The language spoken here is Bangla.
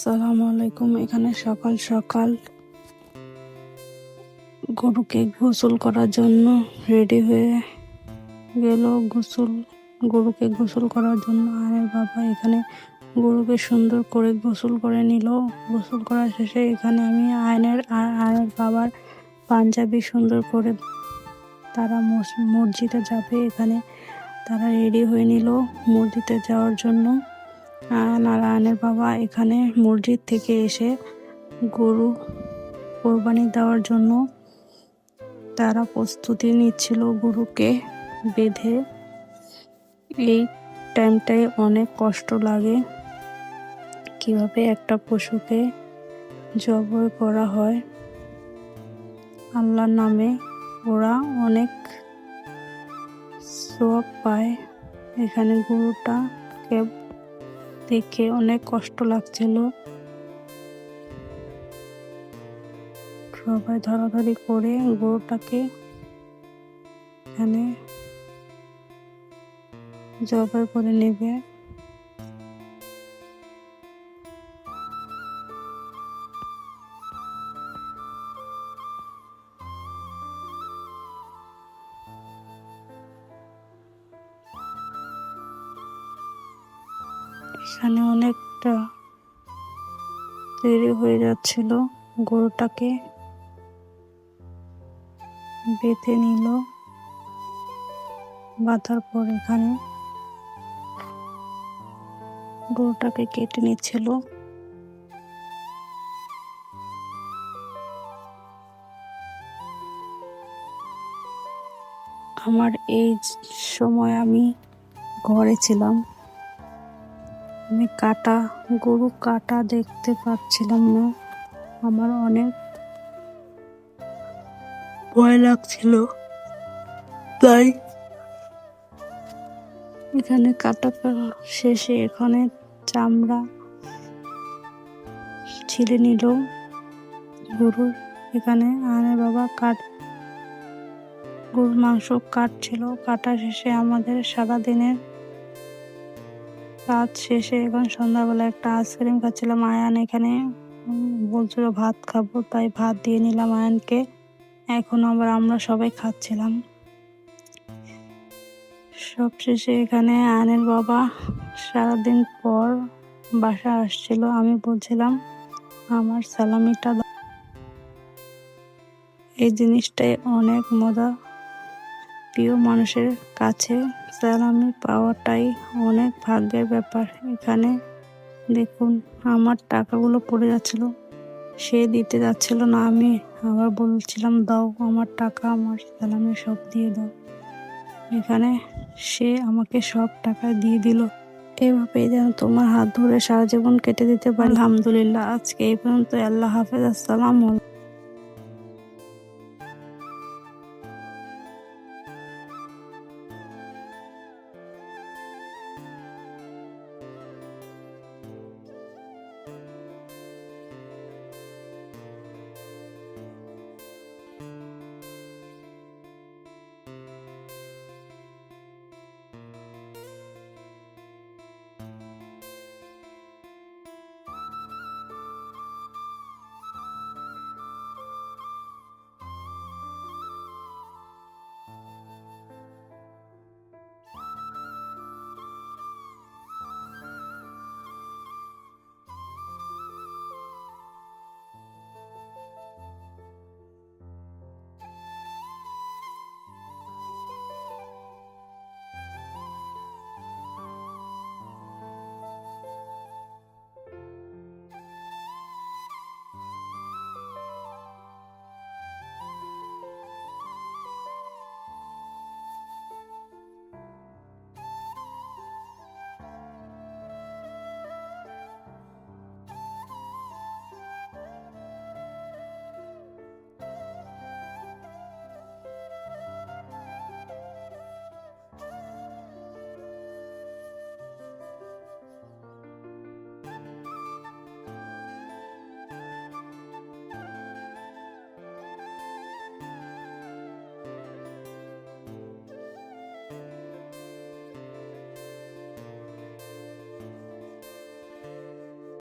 সালামু আলাইকুম। এখানে সকাল সকাল গরুকে গোসল করার জন্য রেডি হয়ে গেল। গরুকে গোসল করার জন্য আয়নের বাবা এখানে গরুকে সুন্দর করে গোসল করে নিল। গোসল করার শেষে এখানে আমি আয়নের বাবার পাঞ্জাবি সুন্দর করে তারা মসজিদে যাবে, এখানে তারা রেডি হয়ে নিল মসজিদে যাওয়ার জন্য। আয়নের বাবা এখানে মসজিদ থেকে এসে গরু কোরবানি দেওয়ার জন্য তারা প্রস্তুতি নিচ্ছিল গরুকে বেঁধে। এই টাইমটায় অনেক কষ্ট লাগে, কিভাবে একটা পশুকে জবাই করা হয় আল্লাহর নামে, ওরা অনেক সওয়াব পায়। এখানে গরুটাকে দেখে অনেক কষ্ট লাগছিল, সবাই ধরাধরি করে গরুটাকে এখানে জবাই করে নেবে। এখানে অনেকটা দেরি হয়ে যাচ্ছিল, গরুটাকে বেঁধে নিল। বাঁধার পর এখানে গরুটাকে কেটে নিচ্ছিল। আমার এই সময় আমি ঘরে ছিলাম, আমি গরু কাটা দেখতে পাচ্ছিলাম না। আমার অনেক ভয় লাগছিল, তাই এখানে কাটা শেষে এখানে চামড়া ছিলে নিল গরুর। এখানে আয়নের বাবা গরুর মাংস কাটছিল। কাটা শেষে আমাদের সারাদিনের কাজ শেষে এখন সন্ধ্যাবেলা একটা আইসক্রিম খাচ্ছিলাম। আয়ান এখানে বলছিল ভাত খাবো, তাই ভাত দিয়ে নিলাম আয়ানকে। এখন আবার আমরা সবাই খাচ্ছিলাম। সব শেষে এখানে আয়নের বাবা সারাদিন পর বাসা আসছিল। আমি বলছিলাম আমার সালামিটা দাও। এই জিনিসটাই অনেক মজা, প্রিয় মানুষের কাছে সালামি পাওয়াটাই অনেক ভাগ্যের ব্যাপার। এখানে দেখুন আমার টাকাগুলো পড়ে যাচ্ছিল, সে দিতে যাচ্ছিল না, আমি আবার বলছিলাম দাও আমার টাকা, আমার সালামি সব দিয়ে দাও। এখানে সে আমাকে সব টাকা দিয়ে দিল। এভাবে যেন তোমার হাত ধরে সারা জীবন কেটে দিতে পারি। আলহামদুলিল্লাহ। আজকে এই পর্যন্ত। আল্লাহ হাফেজ। আসসালামু আলাইকুম।